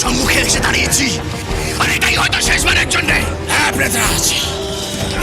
সম্মুখে এসে দাঁড়িয়েছি, আর এটাই হয়তো শেষবারের জন্য। হ্যাঁ প্রেতরাজ,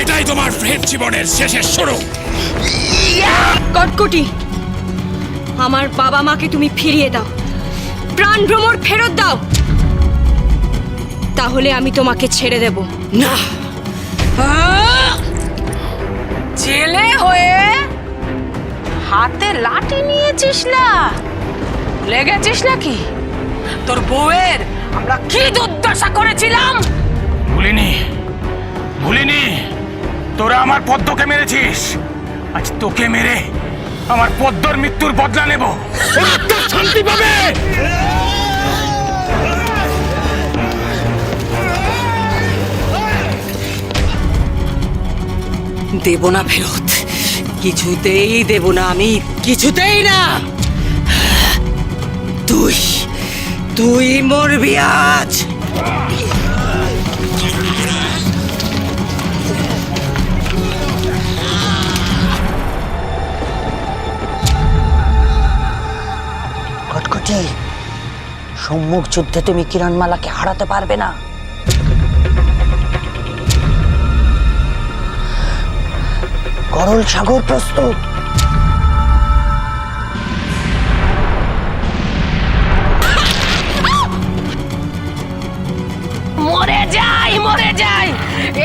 এটাই তোমার প্রেত জীবনের শেষের শুরু। কটকটি, আমার বাবা মাকে তুমি ফিরিয়ে দাও, প্রাণ ভ্রমর ফেরত দাও, তাহলে আমি তোমাকে ছেড়ে দেব। না, জেলে হয়ে হাতে লাঠি নিয়েছিস না, লেগেছিস নাকি? তোর বউয়ের আমরা কি দুর্দশা করেছিলাম? ভুলিনি। তোরা আমার পদ্মকে মেরেছিস, আজ তোকে মেরে আমার পদ্মর মৃত্যুর বদলা নেব। শান্তি পাবে। দেব না ফেরত, কিছুতেই দেব না, আমি কিছুতেই না। তুই মরবি আজ। কটকটি, সম্মুখ যুদ্ধে তুমি কিরণমালাকে হারাতে পারবে না। করল সাগর প্রস্তুত। মরে যাই,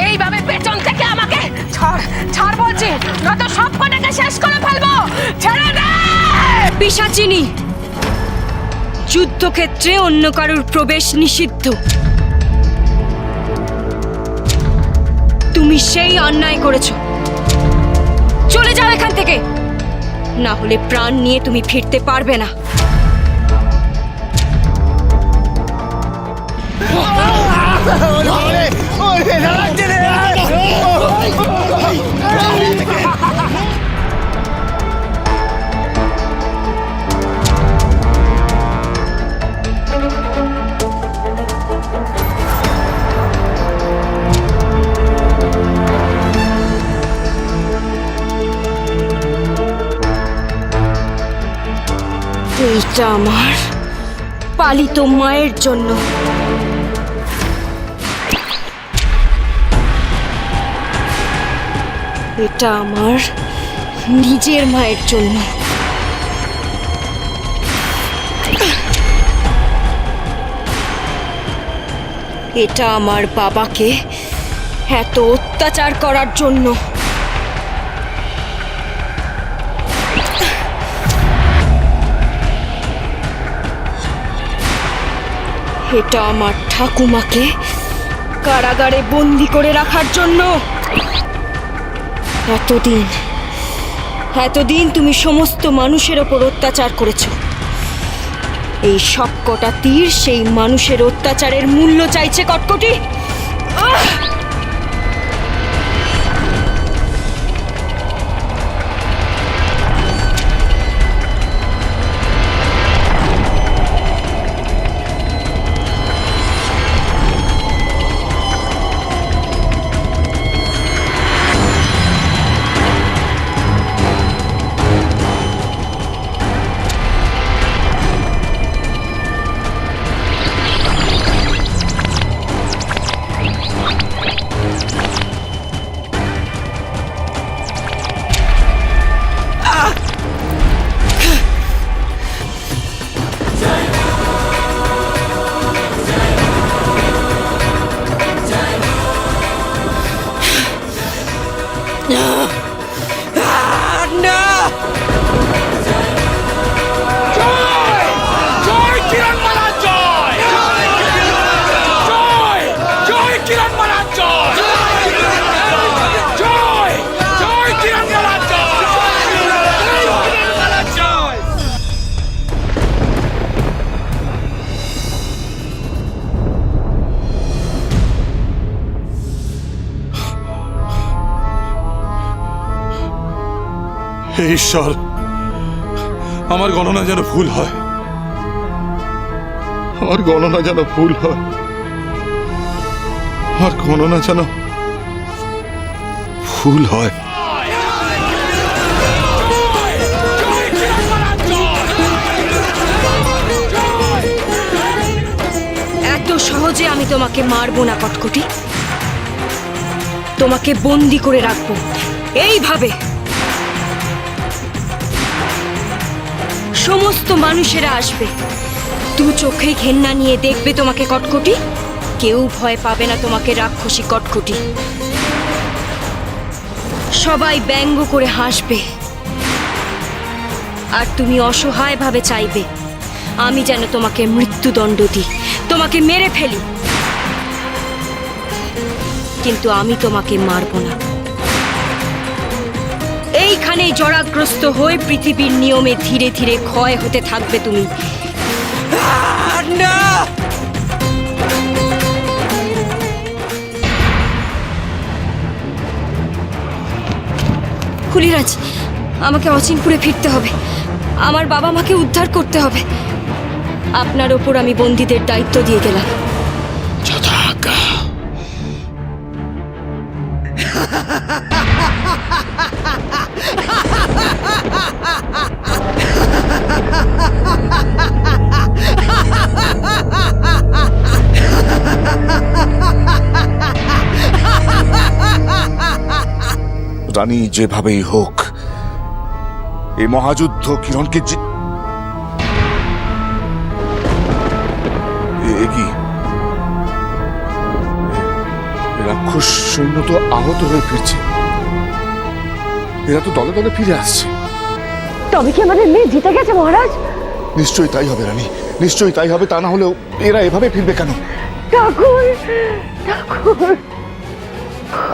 এইভাবে পেছন থেকে আমাকে ছাড় বলছি, নয়তো সব কটাকে শেষ করে ফেলবো। ছেড়ে দে। পিশাচিনী, যুদ্ধক্ষেত্রে অন্য কারুর প্রবেশ নিষিদ্ধ। তুমি সেই অন্যায় করেছো, চলে যাও এখান থেকে, না হলে প্রাণ নিয়ে তুমি ফিরতে পারবে না। এইটা আমার পালিত মায়ের জন্য। এটা আমার নিজের মায়ের জন্য। এটা আমার বাবাকে এত অত্যাচার করার জন্য। এটা আমার ঠাকুমাকে কারাগারে বন্দি করে রাখার জন্য। এতদিন তুমি সমস্ত মানুষের ওপর অত্যাচার করেছো, এই সবকটা তীর সেই মানুষের অত্যাচারের মূল্য চাইছে কটকটি। হে ঈশ্বর, আমার গণনা যেন ভুল হয়, আমার গণনা যেন ভুল হয়, আমার গণনা যেন ভুল হয়। এত সহজে আমি তোমাকে মারবো না কটকটি, তোমাকে বন্দি করে রাখবো এইভাবে। সমস্ত মানুষেরা আসবে, দু চোখে ঘেন্না নিয়ে দেখবে তোমাকে কটকটি। কেউ ভয় পাবে না তোমাকে রাক্ষসী কটকটি। সবাই ব্যঙ্গ করে হাসবে, আর তুমি অসহায়ভাবে চাইবে আমি যেন তোমাকে মৃত্যুদণ্ড দিই, তোমাকে মেরে ফেলি। কিন্তু আমি তোমাকে মারব না। এইখানেই জরাগ্রস্ত হয়ে পৃথিবীর নিয়মে ধীরে ধীরে ক্ষয় হতে থাকবে তুমি। না! হুলিরাজ, আমাকে অচিনপুরে ফিরতে হবে। আমার বাবা মাকে উদ্ধার করতে হবে। আপনার ওপর আমি বন্দীদের দায়িত্ব দিয়ে গেলাম। যথাজ্ঞা। রানী যেভাবেই হোক এই মহাযুদ্ধ কিরণকে কি রাক্ষস সৈন্য তো আহত হয়ে ফিরছে, এরা তো দলে দলে ফিরে আসছে। তবে কি আমাদের মেয়ে জিতে গেছে মহারাজ? নিশ্চয়ই তাই হবে রানী, নিশ্চয়ই তাই হবে। তা না হলেও এরা এভাবে ফিরবে কেন? ঠাকুর, ঠাকুর,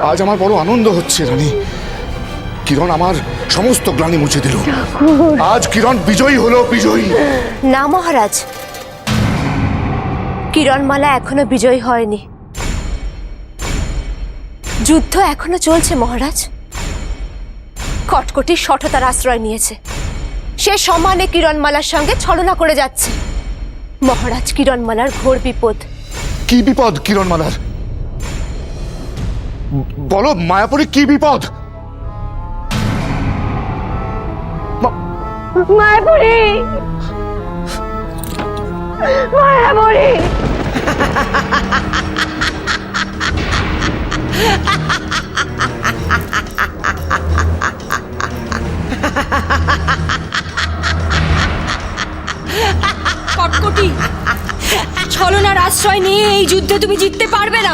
আজ আমার বড় আনন্দ হচ্ছে রানী। কিরণ আমার সমস্ত গ্লানি মুছে দিল। আজ কিরণ বিজয়ী হলো, বিজয়ী। না মহারাজ, কিরণমালা এখনো বিজয়ী হয়নি। যুদ্ধ এখনো চলছে মহারাজ। কটকটি শঠতার আশ্রয় নিয়েছে, সে সমানে কিরণমালার সঙ্গে ছলনা করে যাচ্ছে। মহারাজ, কিরণমালার ঘোর বিপদ। কি বিপদ কিরণমালার? বলো মায়াপুরী, কি বিপদ? মায়াপুরী, মায়াপুরী। কটকটি, ছলনার আশ্রয় নিয়ে এই যুদ্ধে তুমি জিততে পারবে না।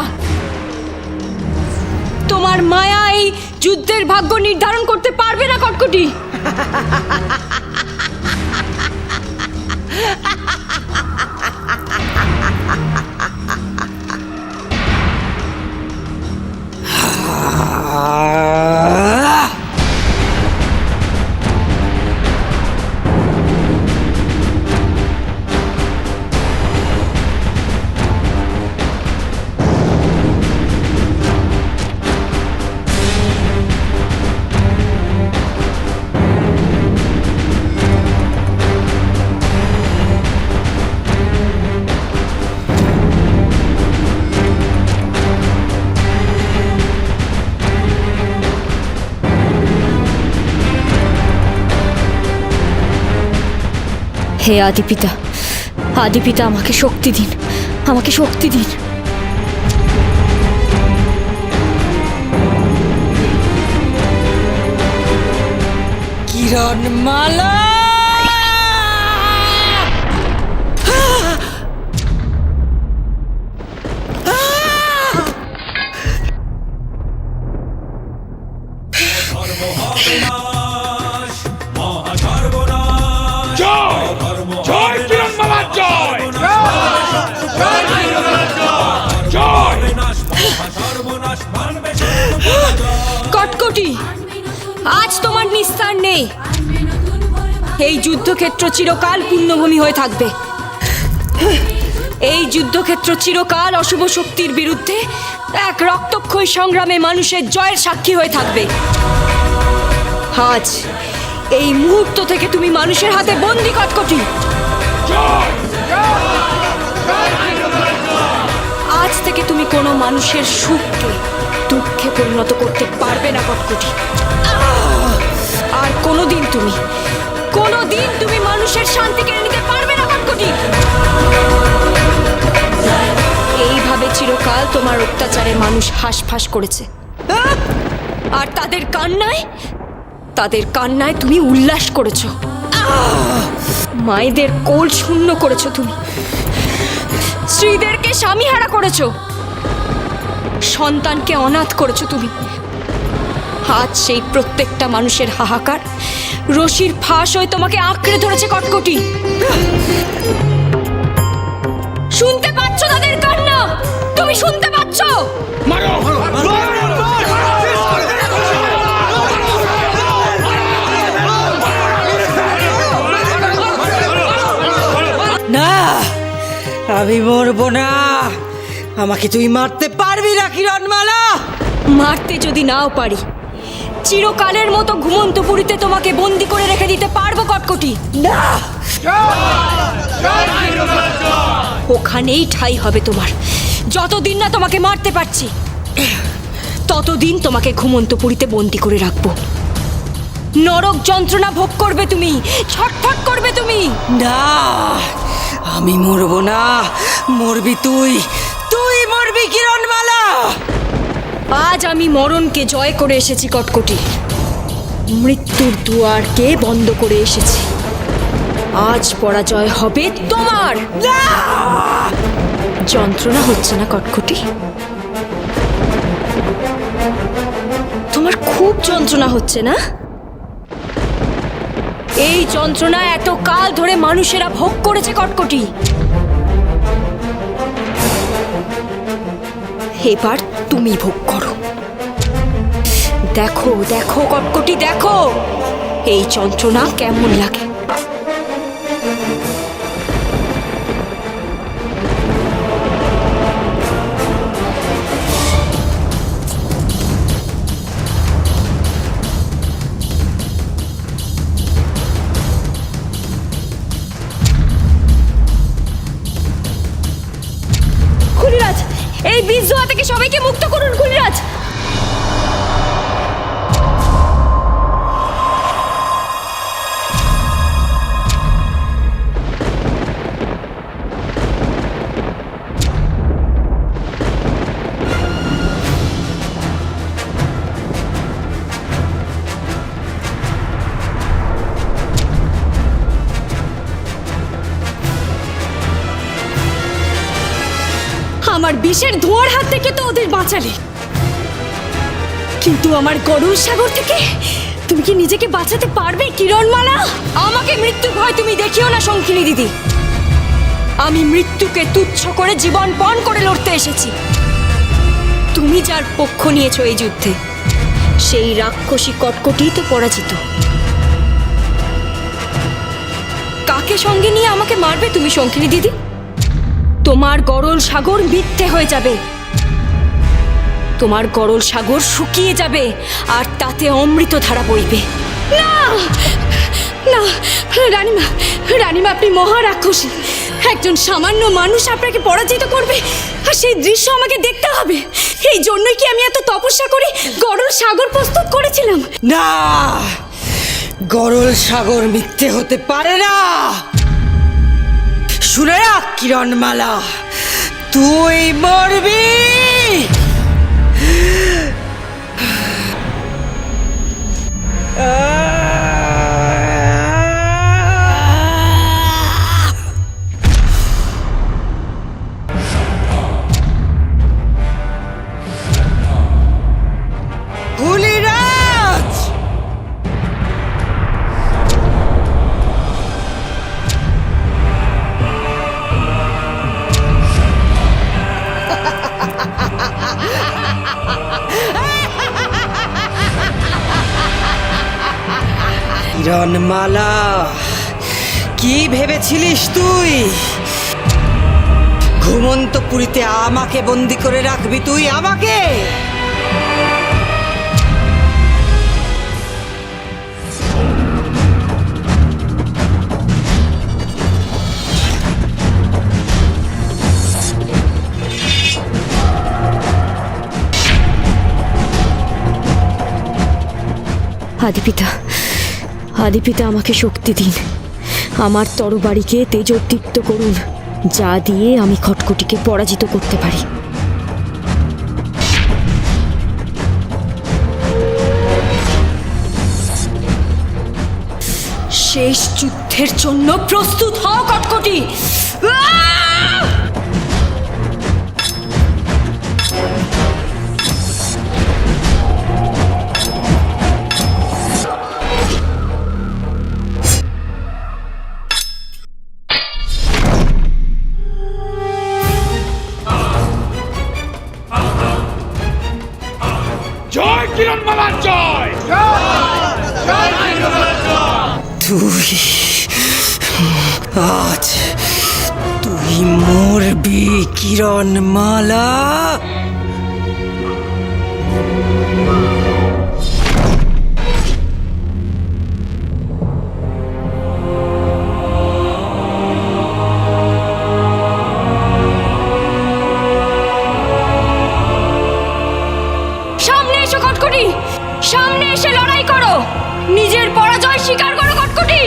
তোমার মায়া এই যুদ্ধের ভাগ্য নির্ধারণ করতে পারবে না কটকটি। হে আদিপিতা, আদিপিতা, আমাকে শক্তি দিন, আমাকে শক্তি দিন। কিরণমালা! জয় কিরণমালা, জয় জয়। কটকটি, আজ তোমার নিস্তার নেই। এই যুদ্ধক্ষেত্র চিরকাল পুণ্যভূমি হয়ে থাকবে। এই যুদ্ধক্ষেত্র চিরকাল অশুভ শক্তির বিরুদ্ধে এক রক্তক্ষয়ী সংগ্রামে মানুষের জয়ের সাক্ষী হয়ে থাকবে। আজ এই মুহূর্ত থেকে তুমি মানুষের হাতে বন্দি কটকটি। আজ থেকে তুমি কোনো মানুষের সুখকে দুঃখে পরিণত করতে পারবে না কটকটি। আর কোনোদিন তুমি মানুষের শান্তি কেড়ে নিতে পারবে না কটকটি। এইভাবে চিরকাল তোমার অত্যাচারে মানুষ হাঁসফাঁস করেছে, আর তাদের কান্নায় তুমি উল্লাস করেছো। মায়েদের কোল শূন্য করেছো তুমি, স্ত্রীদেরকে স্বামীহারা করেছো, সন্তানকে অনাথ করেছো তুমি। আজ সেই প্রত্যেকটা মানুষের হাহাকার রশির ফাঁস হয়ে তোমাকে আঁকড়ে ধরেছে কটকটি। শুনতে পাচ্ছ তাদের কান্না? তুমি শুনতে পাচ্ছ? না, আমি মরবো না। আমাকে তুই মারতে পারবি না কিরণমালা। মারতে যদি নাও পারি, চিরকালের মতো ঘুমন্তপুরীতে তোমাকে বন্দি করে রেখে দিতে পারবো কটকটি। না, ওখানেই ঠাঁই হবে তোমার। যতদিন না তোমাকে মারতে পারছি, ততদিন তোমাকে ঘুমন্তপুরীতে বন্দি করে রাখবো। নরক যন্ত্রণা ভোগ করবে তুমি, ছটফট করবে তুমি। না, আমি মরবো না। মরবি তুই, তুই মরবি কিরণমালা। আজ আমি মরণকে জয় করে এসেছি কটকটি, মৃত্যুর দুয়ারকে বন্ধ করে এসেছি। আজ পরাজয় হবে তোমার। না, যন্ত্রণা হচ্ছে না কটকটি? তোমার খুব যন্ত্রণা হচ্ছে না? এই যন্ত্রণা এত কাল ধরে মানুষেরা ভোগ করেছে কটকটি। এবার তুমি ভোগ করো। দেখো দেখো কটকটি, দেখো এই যন্ত্রণা কেমন লাগে। খুলিরাজ, এই বীজ জোয়া থেকে সবাইকে মুক্ত করুন খুলিরাজ। আমার বিষের ধোঁয়ার হাত থেকে তো ওদের বাঁচালে, কিন্তু আমার গরল সাগর থেকে তুমি কি নিজেকে বাঁচাতে পারবে কিরণমালা? আমাকে মৃত্যু ভয় তুমি দেখিও না শঙ্খিনী দিদি। আমি মৃত্যুকে তুচ্ছ করে জীবন পণ করে লড়তে এসেছি। তুমি যার পক্ষ নিয়েছো এই যুদ্ধে, সেই রাক্ষসী কটকটি তো পরাজিত। কাকে সঙ্গে নিয়ে আমাকে মারবে তুমি শঙ্খিনী দিদি? তোমার গরল সাগর মিথ্যে হয়ে যাবে, তোমার গরল সাগর শুকিয়ে যাবে, আর তাতে অমৃত ধারা বইবে। না না রানীমা, রানীমা আপনি মহারাক্ষসী। একজন সামান্য মানুষ আপনাকে পরাজিত করবে, আর সেই দৃশ্য আমাকে দেখতে হবে। এই জন্যই কি আমি এত তপস্যা করে গরল সাগর প্রস্তুত করেছিলাম? না, গরল সাগর মিথ্যে হতে পারে না। শুনে রাখ কিরণমালা, তুই মরবি। খুলিরাজ, কিরণমালা, কি ভেবেছিলিস তুই ঘুমন্তপুরীতে আমাকে বন্দি করে রাখবি? তুই আমাকে? আদিপিতা, আদিপিতা আমাকে শক্তি দিন, আমার তরবারিকে তেজোদ্দীপ্ত করুন, যা দিয়ে আমি খটখটিকে পরাজিত করতে পারি। শেষ যুদ্ধের জন্য প্রস্তুত হও কটকটি। জয় কিরণমালা জয়। তুই আজ তুই মরবি কিরণমালা। সামনে এসো কটকটি, সামনে এসে লড়াই করো, নিজের পরাজয় স্বীকার করো কটকটি।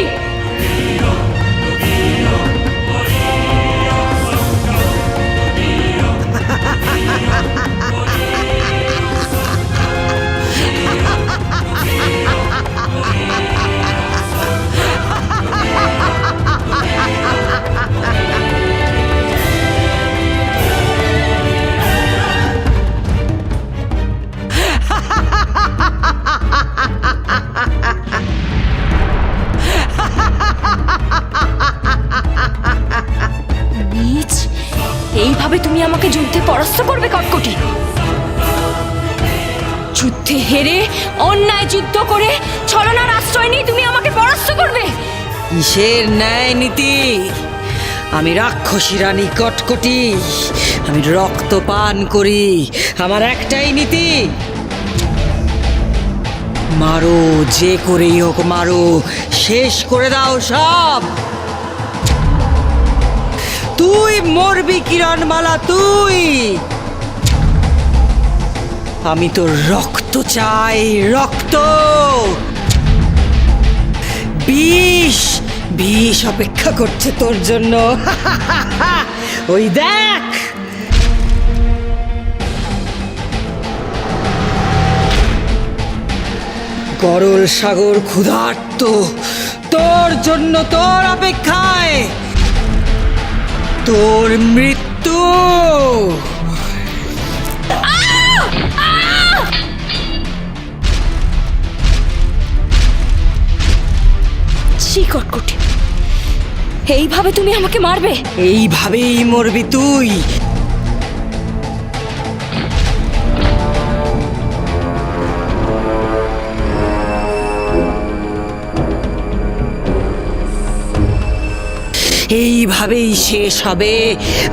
নীচ, এইভাবে তুমি আমাকে যুদ্ধে পরাস্ত করবে কটকটি? যুদ্ধে হেরে, অন্যায় যুদ্ধ করে, ছলনার আশ্রয় নিয়ে তুমি আমাকে পরাস্ত করবে? কিসের ন্যায় নীতি? আমি রাক্ষসী রানী কটকটি, আমি রক্ত পান করি, আমার একটাই নীতি, মারো, যে করেই হোক মারো, শেষ করে দাও সব। তুই মরবি কিরণমালা, তুই। আমি তোর রক্ত চাই, রক্ত। বিষ, বিষ অপেক্ষা করছে তোর জন্য। ওই দেখ, গরল সাগর ক্ষুধার্ত তোর জন্য, তোর অপেক্ষায়, তোর মৃত্যু। ছি কটকটি, এইভাবে তুমি আমাকে মারবে? এইভাবেই মরবি তুই। এইভাবেই শেষ হবে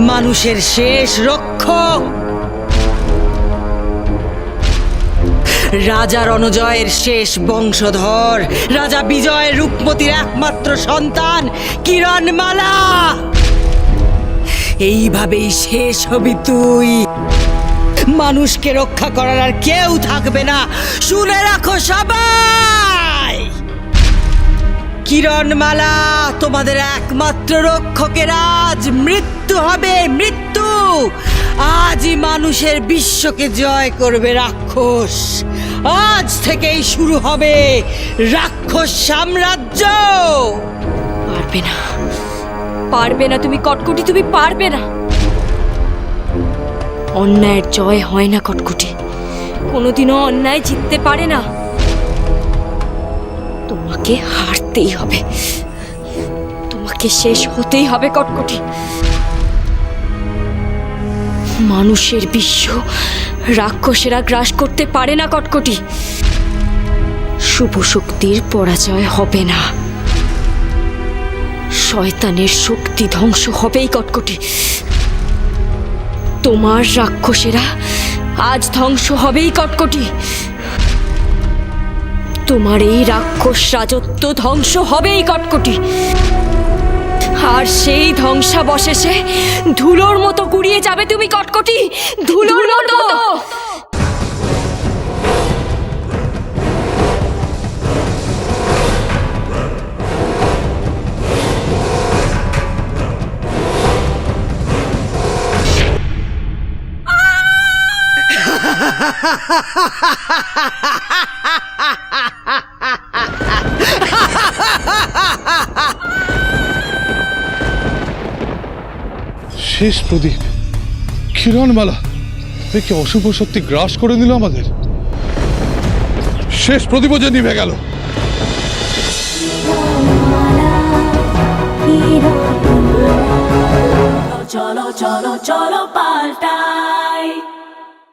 মানুষের শেষ রক্ষক, রাজা রণজয়ের শেষ বংশধর, রাজা বিজয় রূপমতির একমাত্র সন্তান কিরণমালা। এইভাবেই শেষ হবি তুই। মানুষকে রক্ষা করার আর কেউ থাকবে না, শুনে রাখো সবাই। কিরণমালা তোমাদের একমাত্র রক্ষকের আজ মৃত্যু হবে, মৃত্যু। আজই মানুষের বিশ্বকে জয় করবে রাক্ষস। আজ থেকেই শুরু হবে রাক্ষস সাম্রাজ্য। পারবে না, পারবে না তুমি কটকটি, তুমি পারবে না। অন্যায়ের জয় হয় না কটকটি, কোনোদিনও অন্যায় জিততে পারে না। তোমাকে হারতেই হবে, তোমাকে শেষ হতেই হবে কটকটি। মানুষের বিশ্ব রাক্ষসেরা গ্রাস করতে পারে না কটকটি। শুভ শক্তির পরাজয় হবে না, শয়তানের শক্তি ধ্বংস হবেই কটকটি। তোমার রাক্ষসেরা আজ ধ্বংস হবেই কটকটি। তোমার এই রাক্ষস রাজত্ব ধ্বংস হবেই কটকটি। আর সেই ধ্বংসাবশেষে ধুলোর মতো গুড়িয়ে যাবে তুমি কটকটি, ধুলোর মতো। শেষ প্রদীপ, কিরণমালা দেখে অশুভ শক্তি গ্রাস করে নিল আমাদের। শেষ প্রদীপও যে নিভে গেল। চলো চলো চলো পাল্টা